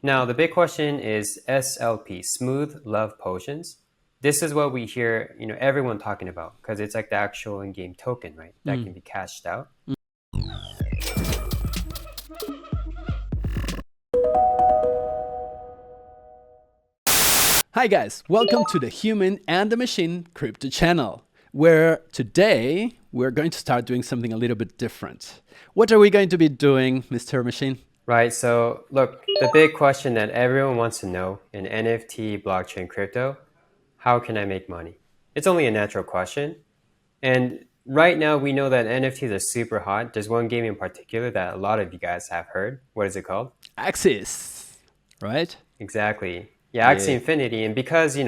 Now, the big question is SLP, smooth love potions. This is what we hear, everyone talking about because it's like the actual in-game token, right? That can be cashed out. Hi guys, welcome to the Human and the Machine crypto channel, where today we're going to start doing something a little bit different. What are we going to be doing, Mr. Machine? Right. So, look, the big question that everyone wants to know in NFT, blockchain, crypto, how can I make money? It's only a natural question. And right now, we know that NFTs are super hot. There's one game in particular that a lot of you guys have heard. What is it called? Axies, right? Exactly. Yeah, Axie Yeah. Infinity. And because,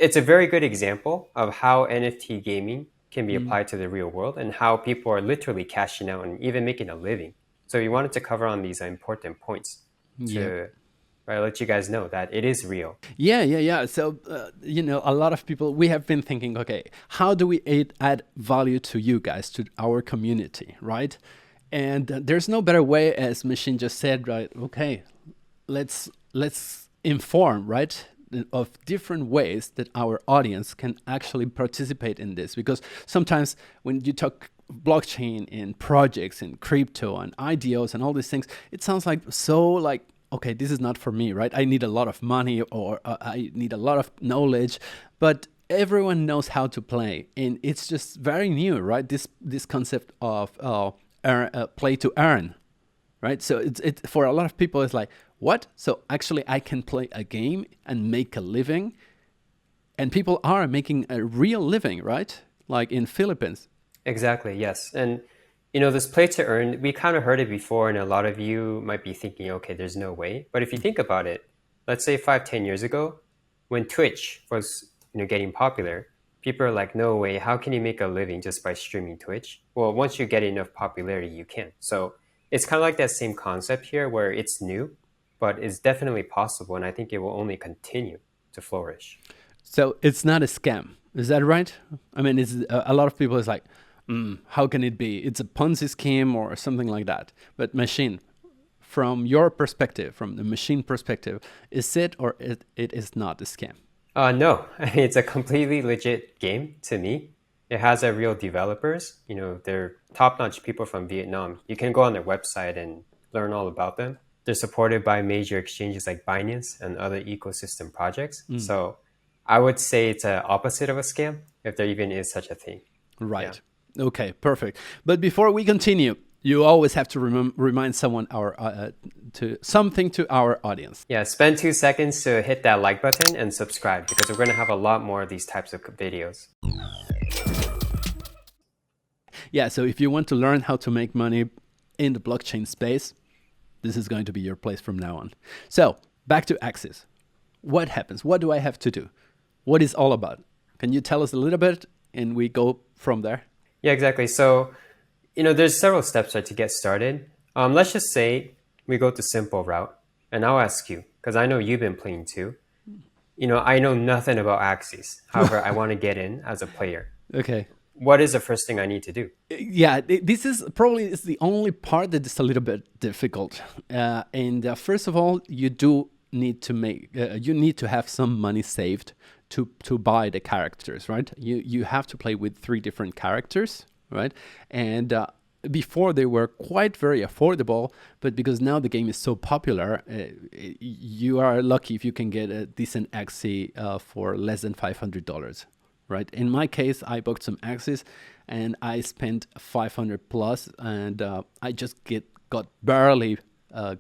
it's a very good example of how NFT gaming can be Mm. applied to the real world and how people are literally cashing out and even making a living. So we wanted to cover on these important points Yep. to let you guys know that it is real. Yeah. So, a lot of people, we have been thinking, okay, how do we add value to you guys, to our community, right? And there's no better way, as Machine just said, right? Okay, let's inform, right, of different ways that our audience can actually participate in this. Because sometimes when you talk blockchain and projects and crypto and IDOs and all these things, it sounds like okay, this is not for me, right? I need a lot of money, or I need a lot of knowledge, but everyone knows how to play, and it's just very new, right? This concept of play to earn, right? So it for a lot of people, it's like, what? So actually, I can play a game and make a living, and people are making a real living, right? Like in Philippines. Exactly, yes. And this play to earn, we kind of heard it before, and a lot of you might be thinking, okay, there's no way. But if you think about it, let's say 5, 10 years ago, when Twitch was getting popular, people are like, no way, how can you make a living just by streaming Twitch? Well, once you get enough popularity, you can. So it's kind of like that same concept here where it's new, but it's definitely possible, and I think it will only continue to flourish. So it's not a scam, is that right? I mean, it's a lot of people is like, how can it be? It's a Ponzi scheme or something like that. But Machine, from your perspective, from the Machine perspective, is it or it is not a scam? No, I mean, it's a completely legit game to me. It has a real developers. They're top-notch people from Vietnam. You can go on their website and learn all about them. They're supported by major exchanges like Binance and other ecosystem projects. So I would say it's a opposite of a scam, if there even is such a thing. Yeah. Right. Okay, perfect. But before we continue, you always have to remind someone to something to our audience. Yeah, spend 2 seconds to hit that like button and subscribe because we're going to have a lot more of these types of videos. Yeah, so if you want to learn how to make money in the blockchain space, this is going to be your place from now on. So back to Axies. What happens? What do I have to do? What is all about? Can you tell us a little bit and we go from there? Yeah, exactly. So, there's several steps right to get started. Let's just say we go the simple route, and I'll ask you because I know you've been playing too. I know nothing about Axies. However, I want to get in as a player. Okay. What is the first thing I need to do? Yeah, this is probably is the only part that is a little bit difficult. And first of all, you do need to you need to have some money saved to buy the characters, right? You have to play with 3 different characters, right? And before they were quite very affordable, but because now the game is so popular, you are lucky if you can get a decent Axie for less than $500. Right. In my case, I booked some Axies and I spent 500 plus, and I just got barely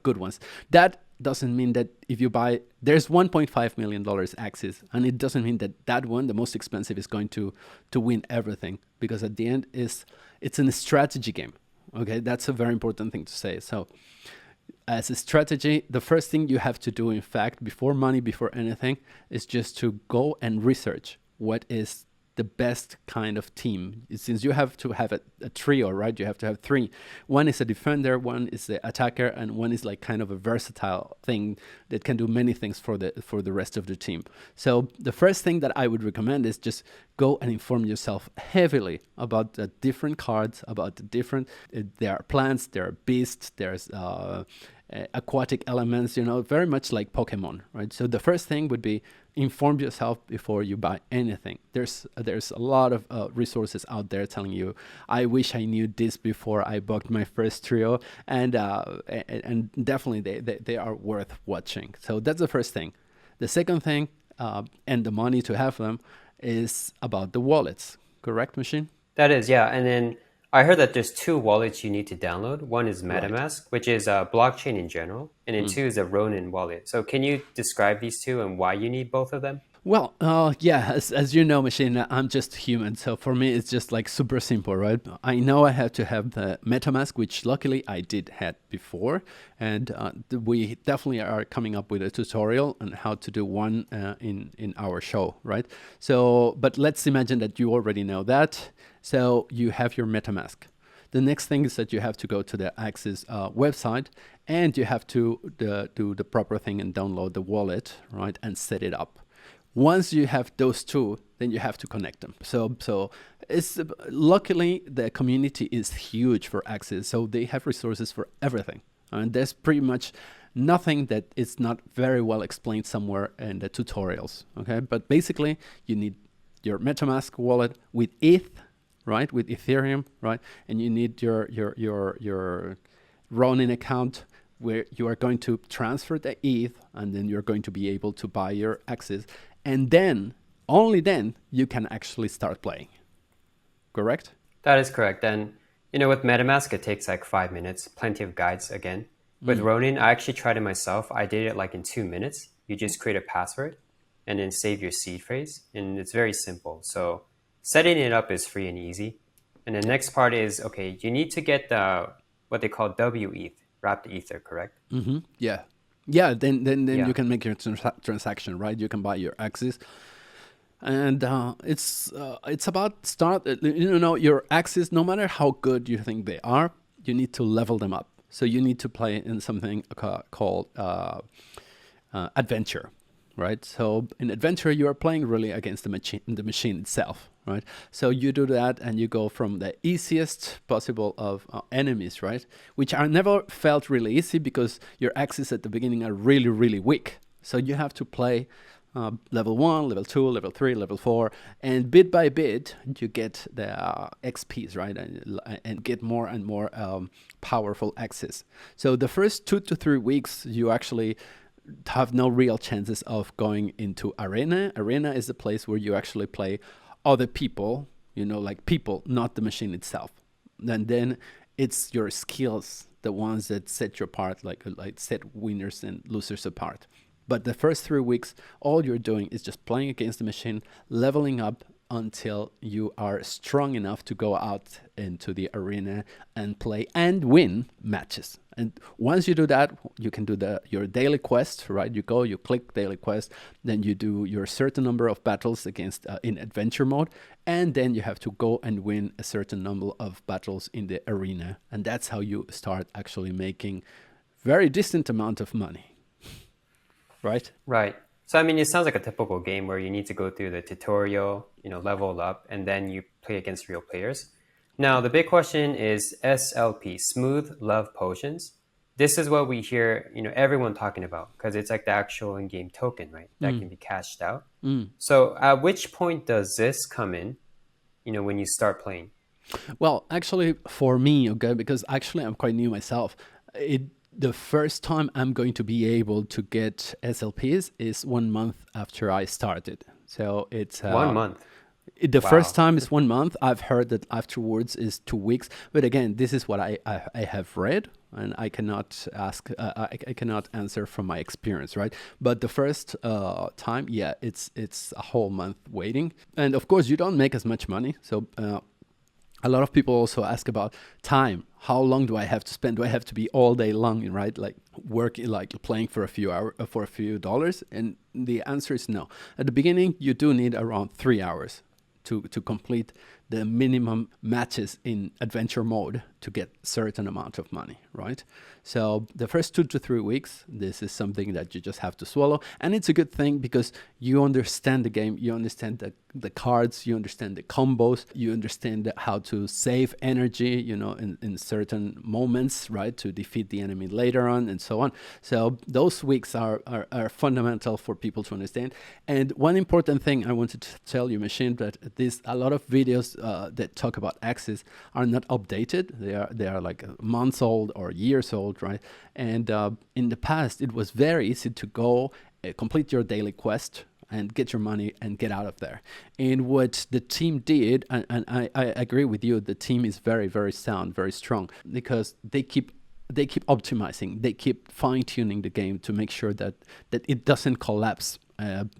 good ones. That doesn't mean that if you buy, there's $1.5 million Axies, and it doesn't mean that that one, the most expensive, is going to win everything, because at the end it's a strategy game. Okay, that's a very important thing to say. So as a strategy, the first thing you have to do, in fact, before money, before anything, is just to go and research what is the best kind of team. Since you have to have a trio, right? You have to have 3. One is a defender, one is the attacker, and one is like kind of a versatile thing that can do many things for the rest of the team. So the first thing that I would recommend is just go and inform yourself heavily about the different cards, about the different. There are plants, there are beasts, there's aquatic elements, very much like Pokemon, right? So the first thing would be inform yourself before you buy anything. There's a lot of resources out there telling you, I wish I knew this before I bought my first trio, and definitely they are worth watching. So that's the first thing. The second thing, and the money to have them, is about the wallets. Correct, Machine? That is, yeah. And then I heard that there's two wallets you need to download. One is Right. MetaMask, which is a blockchain in general, and then two is a Ronin wallet. So can you describe these two and why you need both of them? Well, yeah, as you know, Machine, I'm just human. So for me, it's just like super simple, right? I know I have to have the MetaMask, which luckily I did had before. And we definitely are coming up with a tutorial on how to do one in our show, right? So, but let's imagine that you already know that. So you have your MetaMask. The next thing is that you have to go to the Axies website, and you have to do the proper thing and download the wallet, right? And set it up. Once you have those two, then you have to connect them. So it's luckily the community is huge for Axis, so they have resources for everything, and there's pretty much nothing that is not very well explained somewhere in the tutorials. Okay, but basically you need your MetaMask wallet with ETH, right? With Ethereum, right? And you need your Ronin account, where you are going to transfer the ETH, and then you're going to be able to buy your Axis, and then only then you can actually start playing. Correct? That is correct. And with MetaMask, it takes like 5 minutes. Plenty of guides again. With Ronin, I actually tried it myself. I did it like in 2 minutes. You just create a password and then save your seed phrase, and it's very simple. So setting it up is free and easy. And the next part is, okay, you need to get what they call WETH, wrapped ether, correct? Yeah. Yeah, then Yeah. you can make your transaction, right? You can buy your Axis, and it's about start. Your Axis, no matter how good you think they are, you need to level them up. So you need to play in something called adventure, right? So in adventure, you are playing really against the machine itself, right? So you do that, and you go from the easiest possible of enemies, right? Which are never felt really easy, because your axes at the beginning are really, really weak. So you have to play level 1, level 2, level 3, level 4, and bit by bit you get the XPs, right? And get more and more powerful axes. So the first 2 to 3 weeks, you actually have no real chances of going into arena. Arena is a place where you actually play other people, like people, not the machine itself. And then it's your skills, the ones that set you apart, like set winners and losers apart. But the first 3 weeks, all you're doing is just playing against the machine, leveling up until you are strong enough to go out into the arena and play and win matches. And once you do that, you can do your daily quest, right? You click daily quest, then you do your certain number of battles against in adventure mode, and then you have to go and win a certain number of battles in the arena. And that's how you start actually making very distant amount of money. Right? Right. So, I mean, it sounds like a typical game where you need to go through the tutorial, level up, and then you play against real players. Now, the big question is SLP, Smooth Love Potions. This is what we hear, everyone talking about, because it's like the actual in-game token, right? That can be cashed out. So at which point does this come in, when you start playing? Well, actually, for me, okay, because actually I'm quite new myself, the first time I'm going to be able to get SLPs is 1 month after I started. So it's 1 month. the Wow. first time is 1 month. I've heard that afterwards is 2 weeks. But again, this is what I have read, and I cannot I cannot answer from my experience, right? But the first time, yeah, it's a whole month waiting, and of course you don't make as much money. So a lot of people also ask about time. How long do I have to spend? Do I have to be all day long, right? Like working, like playing for a few hours, for a few dollars? And the answer is no. At the beginning, you do need around 3 hours to complete the minimum matches in adventure mode to get certain amount of money, right? So the first 2 to 3 weeks, this is something that you just have to swallow. And it's a good thing because you understand the game, you understand the cards, you understand the combos, you understand how to save energy, in certain moments, right? To defeat the enemy later on and so on. So those weeks are fundamental for people to understand. And one important thing I wanted to tell you, Machine, that a lot of videos that talk about Axies are not updated. They are like months old or years old, right? And in the past, it was very easy to go complete your daily quest and get your money and get out of there. And what the team did, and I agree with you, the team is very, very sound, very strong, because they keep optimizing, they keep fine-tuning the game to make sure that it doesn't collapse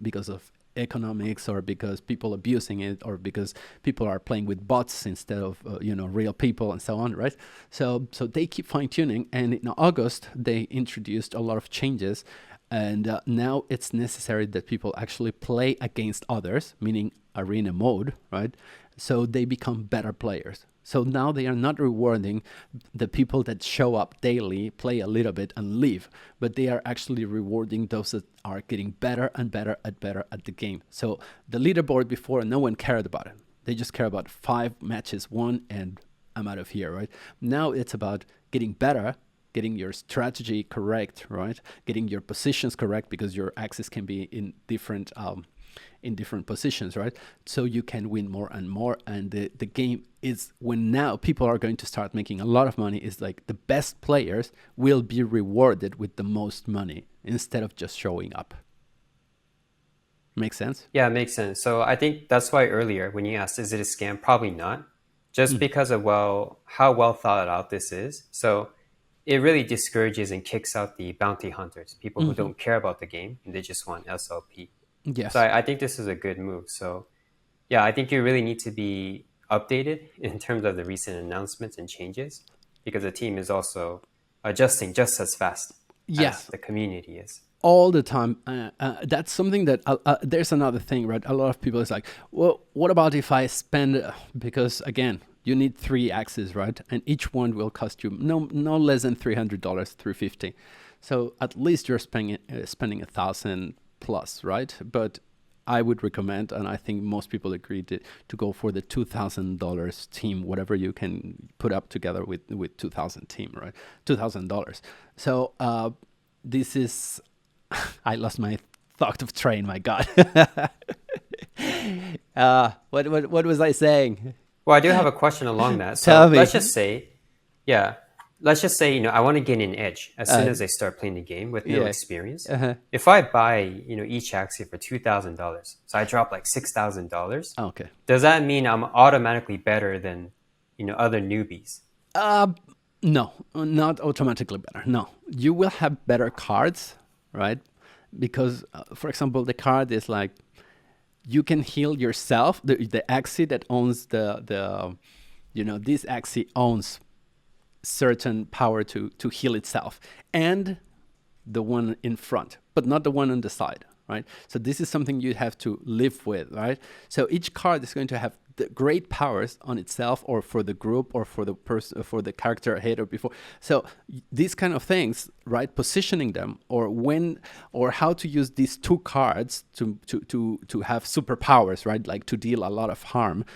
because of economics, or because people abusing it, or because people are playing with bots instead of real people and so on, right? So they keep fine-tuning, and in August they introduced a lot of changes, and now it's necessary that people actually play against others, meaning arena mode, right? So they become better players. So now they are not rewarding the people that show up daily, play a little bit and leave, but they are actually rewarding those that are getting better and better at the game. So the leaderboard before, no one cared about it. They just care about 5 matches won and I'm out of here, right? Now it's about getting better, getting your strategy correct, right? Getting your positions correct, because your axis can be in different positions, right? So you can win more and more. And the game is, when now people are going to start making a lot of money, is like the best players will be rewarded with the most money instead of just showing up. Make sense? Yeah, it makes sense. So I think that's why earlier when you asked, is it a scam? Probably not. Just because of how well thought out this is. So it really discourages and kicks out the bounty hunters, people who don't care about the game and they just want SLP. Yes. So I think this is a good move. So yeah, I think you really need to be updated in terms of the recent announcements and changes, because the team is also adjusting just as fast as the community is. All the time. That's something that there's another thing, right? A lot of people is like, well, what about if I spend, because again, you need 3 axes, right? And each one will cost you no less than $300, $350. So at least you're spending $1,000 plus, right? But I would recommend, and I think most people agree to go for the $2,000 team, whatever you can put up together with 2,000 team, right? $2,000. So this is, I lost my thought of train. My God. What was I saying? Well, I do have a question along that. Tell So me. let's just say, I want to gain an edge as soon as I start playing the game with no experience. If I buy, each Axie for $2,000, so I drop like $6,000. Okay. Does that mean I'm automatically better than, other newbies? No, not automatically better. No, you will have better cards, right? Because, for example, the card is like, you can heal yourself. The Axie that owns this Axie owns certain power to heal itself, and the one in front, but not the one on the side, right? So this is something you have to live with, right? So each card is going to have the great powers on itself, or for the group, or for the person, for the character ahead or before. So these kind of things, right? Positioning them, or how to use these 2 cards to have superpowers, right? Like to deal a lot of harm.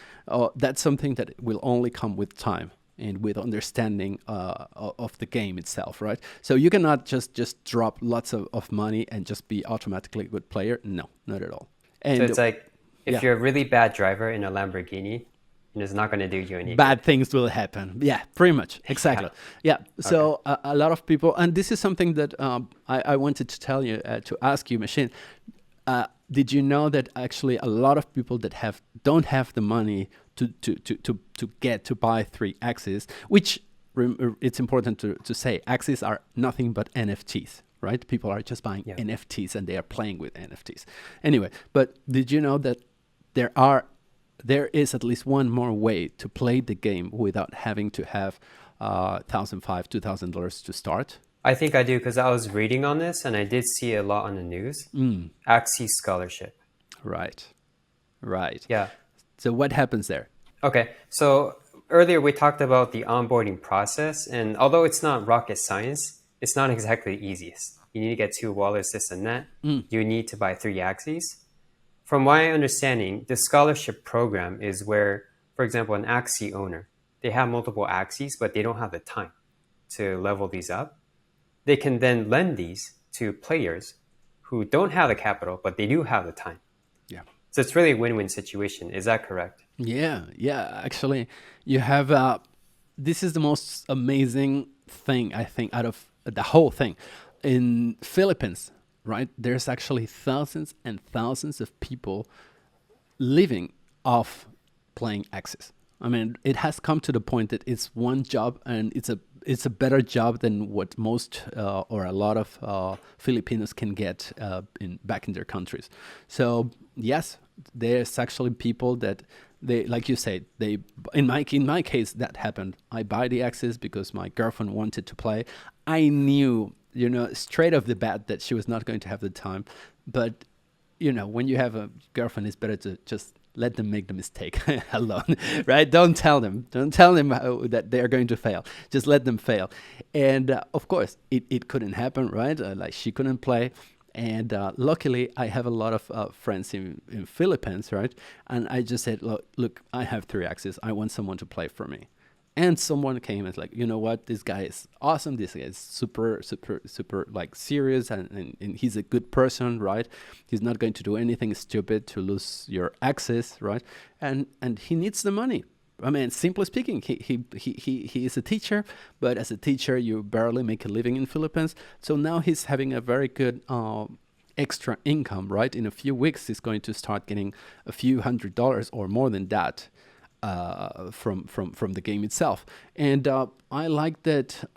That's something that will only come with time and with understanding of the game itself, right? So you cannot just drop lots of money and just be automatically a good player. No, not at all. And so it's like, if you're a really bad driver in a Lamborghini, it's not going to do you any bad good. things will happen. Yeah, pretty much. Exactly. Yeah. So Okay. a lot of people, and this is something that I wanted to tell you, to ask you, Machine. Did you know that actually a lot of people that don't have the money to buy 3 Axies, which it's important to say, Axies are nothing but NFTs, right? People are just buying NFTs and they are playing with NFTs. Anyway, but did you know that there is at least one more way to play the game without having to have $1,500, $2,000 to start? I think I do, because I was reading on this and I did see a lot on the news. Axie scholarship. Right. Yeah. So what happens there? Okay, so earlier we talked about the onboarding process, and although it's not rocket science, it's not exactly the easiest. You need to get two wallets, this and that. You need to buy three Axies. From my understanding, the scholarship program is where, for example, an Axie owner, they have multiple Axies, but they don't have the time to level these up. They can then lend these to players who don't have the capital, but they do have the time. Yeah. So it's really a win-win situation. Is that correct? Yeah, yeah. Actually, you have this is the most amazing thing I think out of the whole thing. In Philippines, right? There's actually thousands and thousands of people living off playing Axis. I mean, it has come to the point that it's one job, and it's a better job than what most or a lot of Filipinos can get in back in their countries. So yes, there's actually people that they, like you said, they in my case that happened. I buy the Axis because my girlfriend wanted to play. I knew, straight off the bat that she was not going to have the time, but when you have a girlfriend, it's better to just let them make the mistake alone, right? Don't tell them. Don't tell them that they are going to fail. Just let them fail. And of course, it couldn't happen, right? Like she couldn't play. And luckily, I have a lot of friends in Philippines, right? And I just said, look, I have three Axes. I want someone to play for me. And someone came and was like, you know what, this guy is awesome. This guy is super, super, super like serious, and he's a good person, right? He's not going to do anything stupid to lose your access, right? And he needs the money. I mean, simply speaking, he is a teacher, but as a teacher, you barely make a living in Philippines. So now he's having a very good extra income, right? In a few weeks, he's going to start getting a few $100s or more than that. From the game itself. And I like that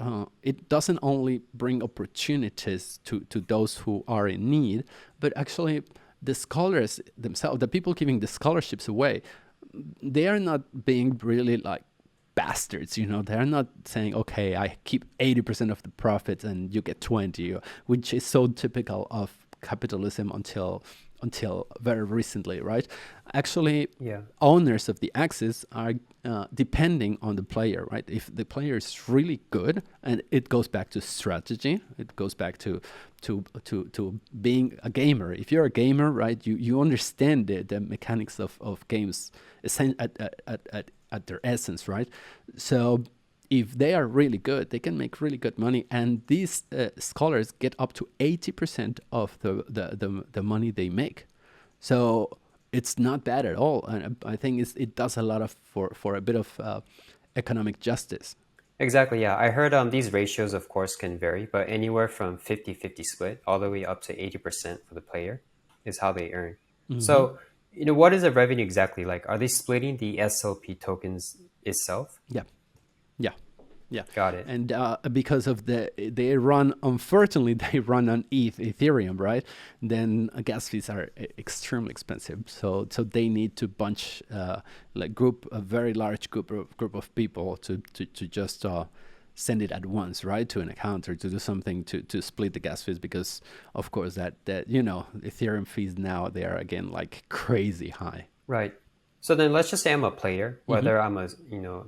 it doesn't only bring opportunities to those who are in need, but actually the scholars themselves, the people giving the scholarships away, they are not being really like bastards, they're not saying, okay, I keep 80% of the profits and you get 20, which is so typical of capitalism until very recently, right? Actually, Yeah. owners of the Axis are depending on the player, right? If the player is really good, and it goes back to strategy, it goes back to being a gamer. If you're a gamer, right, you understand the mechanics of games at their essence, right? So if they are really good, they can make really good money, and these scholars get up to 80% of the money they make. So it's not bad at all, and I think it does a lot of for a bit of economic justice. Exactly, yeah. I heard these ratios, of course, can vary, but anywhere from 50-50 split all the way up to 80% for the player is how they earn. Hmm. So, what is the revenue exactly like? Are they splitting the SLP tokens itself? Yeah, yeah, yeah. Got it. And because of they run, unfortunately, they run on Ethereum, right? Then gas fees are extremely expensive. So they need to bunch like group a very large group of people to just send it at once, right, to an account, or to do something to split the gas fees, because of course that Ethereum fees now, they are again like crazy high. Right. So then let's just say I'm a player, Hmm. whether I'm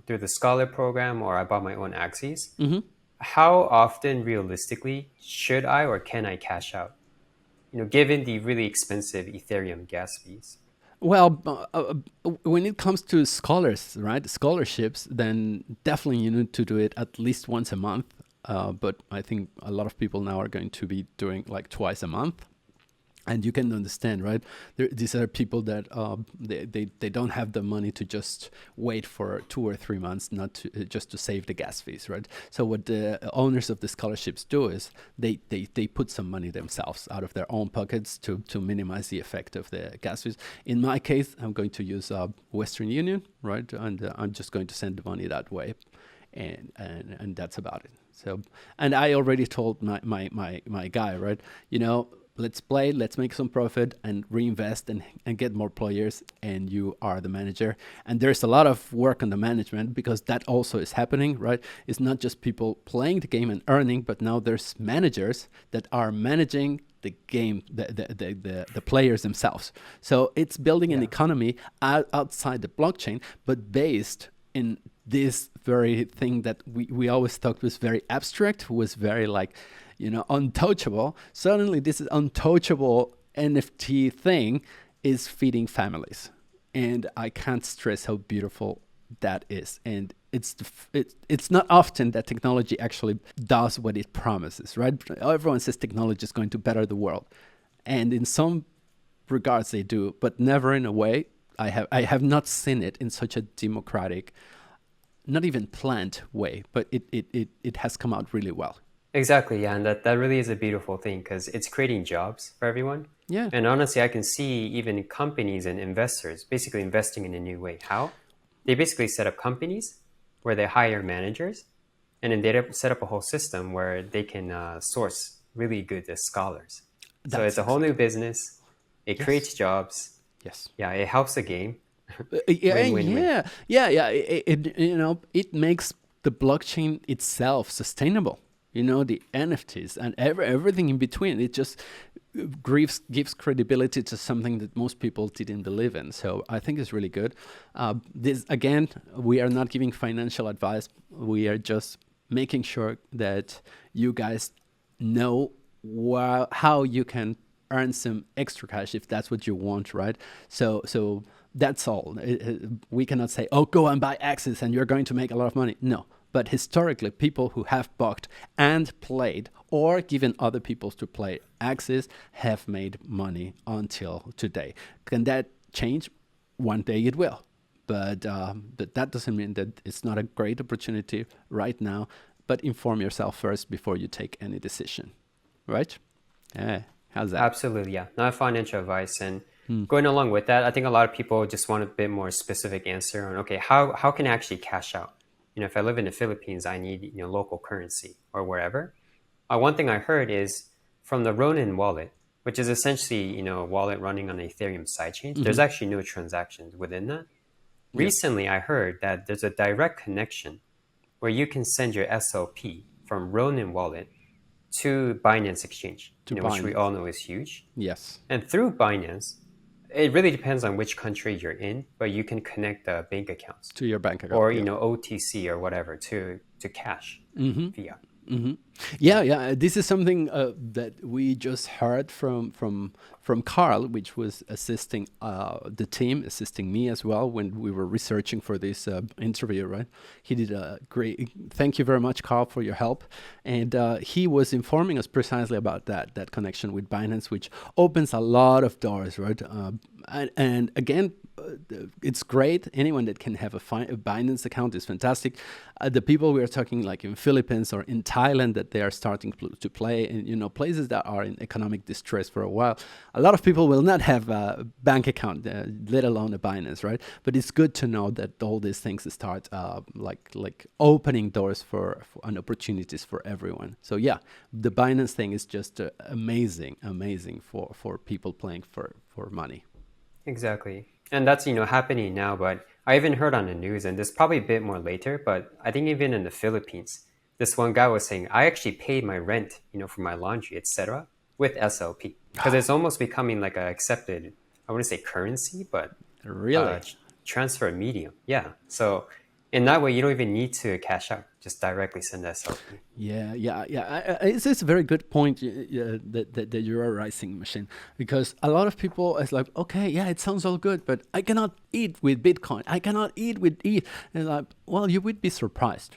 through the Scholar program or I bought my own Axies. Hmm. How often realistically should I or can I cash out? Given the really expensive Ethereum gas fees. Well, when it comes to scholars, right, scholarships, then definitely you need to do it at least once a month. But I think a lot of people now are going to be doing like twice a month. And you can understand, right? These are people that they don't have the money to just wait for 2 or 3 months, not to, just to save the gas fees, right? So what the owners of the scholarships do is they put some money themselves out of their own pockets to minimize the effect of the gas fees. In my case, I'm going to use Western Union, right? And I'm just going to send the money that way, and that's about it. So, and I already told my guy, right? let's play, let's make some profit and reinvest and get more players, and you are the manager. And there's a lot of work on the management, because that also is happening, right? It's not just people playing the game and earning, but now there's managers that are managing the game, the players themselves. So it's building an economy outside the blockchain, but based in this very thing that we always thought was very abstract, was very like, untouchable. Suddenly this is untouchable NFT thing is feeding families. And I can't stress how beautiful that is. And it's not often that technology actually does what it promises, right? Everyone says technology is going to better the world. And in some regards they do, but never in a way. I have not seen it in such a democratic, not even planned way, but it has come out really well. Exactly, yeah, and that really is a beautiful thing because it's creating jobs for everyone. Yeah. And honestly, I can see even companies and investors basically investing in a new way. How? They basically set up companies where they hire managers, and then they set up a whole system where they can source really good scholars. So it's a whole new business. It creates jobs. Yes. Yeah, it helps the game. Yeah. It makes the blockchain itself sustainable. The NFTs and everything in between. It just gives credibility to something that most people didn't believe in. So I think it's really good. This again, we are not giving financial advice. We are just making sure that you guys know how you can earn some extra cash if that's what you want, right? So that's all. We cannot say, oh, go and buy Axies and you're going to make a lot of money. No. But historically, people who have bought and played or given other people to play Axies have made money until today. Can that change? One day it will. But that doesn't mean that it's not a great opportunity right now. But inform yourself first before you take any decision. Right? Yeah. How's that? Absolutely, yeah. Not financial advice. And going along with that, I think a lot of people just want a bit more specific answer on, okay, how can I actually cash out? If I live in the Philippines, I need local currency or wherever. One thing I heard is from the Ronin wallet, which is essentially a wallet running on an Ethereum sidechain. There's actually no transactions within that. Recently, I heard that there's a direct connection where you can send your SLP from Ronin wallet to Binance Exchange, which we all know is huge. Yes. And through Binance, it really depends on which country you're in, but you can connect the bank accounts to your bank account, or OTC or whatever to cash via. Yeah. This is something that we just heard from Carl, which was assisting the team, assisting me as well when we were researching for this interview. Right, he did a great. Thank you very much, Carl, for your help. And he was informing us precisely about that connection with Binance, which opens a lot of doors. Right, and again, it's great. Anyone that can have a Binance account is fantastic. The people we are talking, like in Philippines or in Thailand, that they are starting to play in places that are in economic distress for a while. A lot of people will not have a bank account, let alone a Binance, right? But it's good to know that all these things start like opening doors for and opportunities for everyone. So yeah, the Binance thing is just amazing for people playing for money. Exactly. And that's, happening now, but I even heard on the news, and this is probably a bit more later, but I think even in the Philippines, this one guy was saying, I actually paid my rent, for my laundry, etc., with SLP. Because it's almost becoming like a accepted, I wouldn't say currency, but really transfer medium. Yeah. So in that way, you don't even need to cash out. Just directly send SLP. Yeah. It's a very good point that you are raising, Machine, because a lot of people is like, okay, yeah, it sounds all good, but I cannot eat with Bitcoin. I cannot eat with ETH. And like, well, you would be surprised.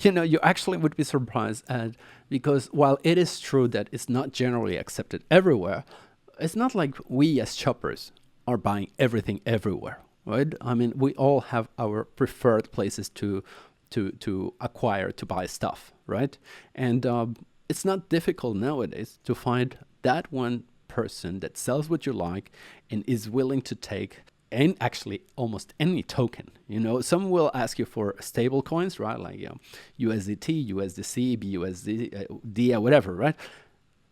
You actually would be surprised, because while it is true that it's not generally accepted everywhere, it's not like we as shoppers are buying everything everywhere, right? I mean, we all have our preferred places to acquire, to buy stuff, right? And it's not difficult nowadays to find that one person that sells what you like and is willing to take and actually almost any token. Some will ask you for stable coins, right? Like USDT, USDC, BUSD, DIA, whatever, right?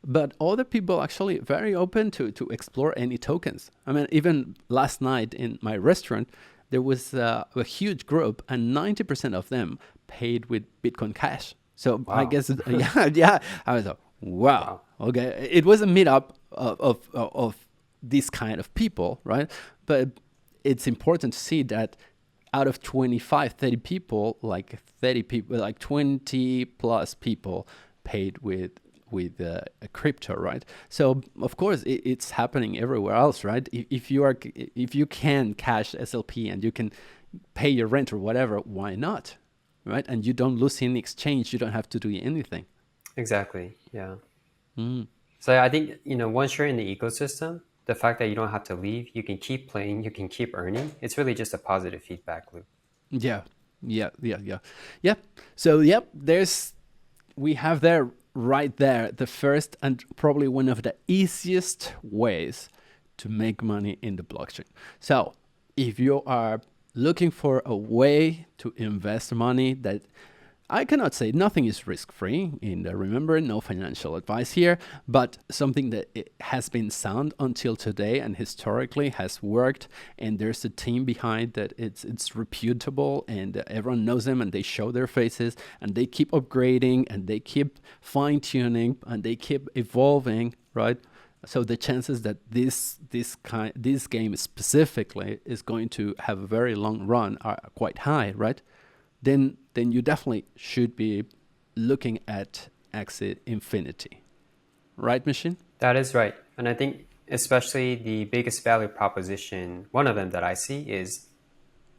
but other people actually very open to explore any tokens. I mean, even last night in my restaurant, there was a huge group, and 90% of them paid with Bitcoin Cash. So I Wow. guess, yeah, yeah. I was like, wow, Wow. okay. It was a meetup of this kind of people, right? But it's important to see that out of 25, 30 people, like 30 people, like 20 plus people paid with a crypto, right? So of course it's happening everywhere else, right? If you can cash SLP and you can pay your rent or whatever, why not, right? And you don't lose in exchange. You don't have to do anything. Exactly. Yeah. Mm. So I think, once you're in the ecosystem, the fact that you don't have to leave, you can keep playing, you can keep earning. It's really just a positive feedback loop. Yeah, yeah. So yep, there's we have there right there the first and probably one of the easiest ways to make money in the blockchain. So if you are looking for a way to invest money that I cannot say nothing is risk free. And remember, no financial advice here, but something that it has been sound until today and historically has worked. And there's a team behind that. It's reputable, and everyone knows them, and they show their faces, and they keep upgrading, and they keep fine tuning, and they keep evolving, right? So the chances that this game specifically is going to have a very long run are quite high, right? Then you definitely should be looking at Axie Infinity, right, Machine? That is right. And I think especially the biggest value proposition, one of them that I see is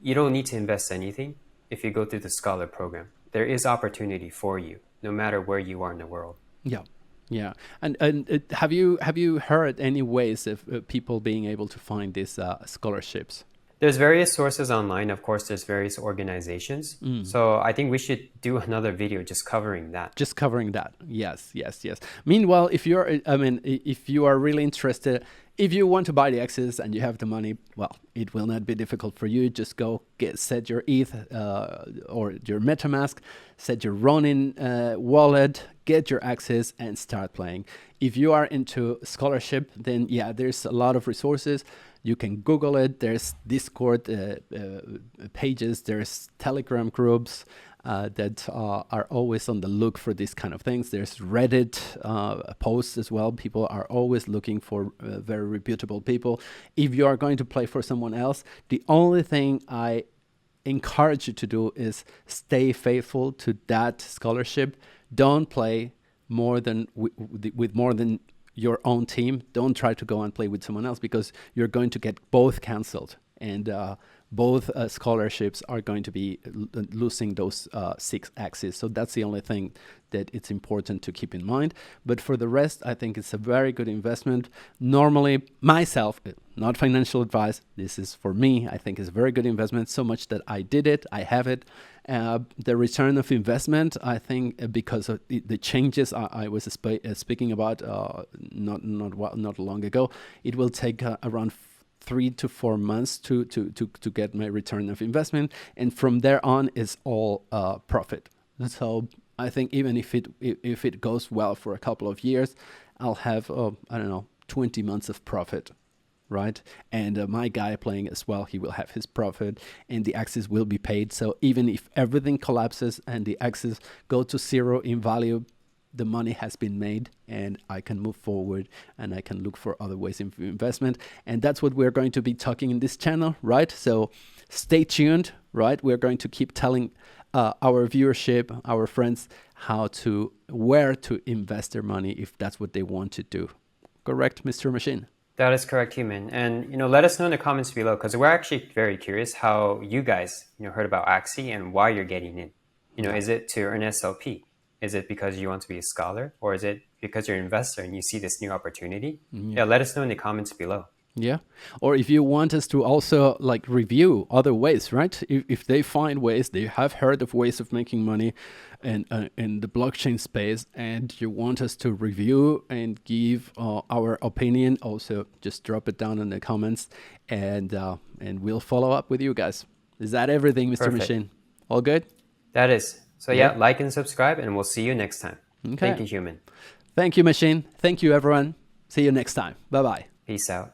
you don't need to invest anything if you go through the Scholar program. There is opportunity for you, no matter where you are in the world. Yeah, yeah. And have you heard any ways of people being able to find these scholarships? There's various sources online. Of course, there's various organizations. So I think we should do another video just covering that. Just covering that. Yes, yes, yes. Meanwhile, if you are really interested, if you want to buy the Axies and you have the money, well, it will not be difficult for you. Just go set your ETH or your MetaMask, set your Ronin wallet, get your Axies, and start playing. If you are into scholarship, then yeah, there's a lot of resources. You can Google it. There's Discord pages. There's Telegram groups that are always on the look for these kind of things. There's Reddit posts as well. People are always looking for very reputable people. If you are going to play for someone else, the only thing I encourage you to do is stay faithful to that scholarship. Don't play more than with more than your own team. Don't try to go and play with someone else, because you're going to get both canceled, and both scholarships are going to be losing those 6 Axies. So that's the only thing that it's important to keep in mind. But for the rest, I think it's a very good investment. Normally, myself, not financial advice, this is for me, I think it's a very good investment, so much that I did it, I have it. The return of investment, I think, because of the changes I was speaking about not long ago, it will take around 3 to 4 months to get my return of investment, and from there on is all profit. So I think even if it goes well for a couple of years, I'll have I don't know, 20 months of profit, right? And my guy playing as well, he will have his profit, and the Axies will be paid. So even if everything collapses and the Axies go to zero in value, the money has been made, and I can move forward, and I can look for other ways of investment. And that's what we're going to be talking in this channel, right? So stay tuned, right? We're going to keep telling our viewership, our friends, where to invest their money if that's what they want to do. Correct, Mr. Machine? That is correct, Human. And let us know in the comments below, because we're actually very curious how you guys heard about Axie and why you're getting in. Is it to earn SLP? Is it because you want to be a scholar, or is it because you're an investor and you see this new opportunity? Yeah, let us know in the comments below. Yeah. Or if you want us to also review other ways, right? If they find ways, they have heard of ways of making money in the blockchain space, and you want us to review and give our opinion, also just drop it down in the comments, and we'll follow up with you guys. Is that everything, Mr. Perfect. Machine? All good? That is. So yeah, like and subscribe, and we'll see you next time. Okay. Thank you, Human. Thank you, Machine. Thank you, everyone. See you next time. Bye-bye. Peace out.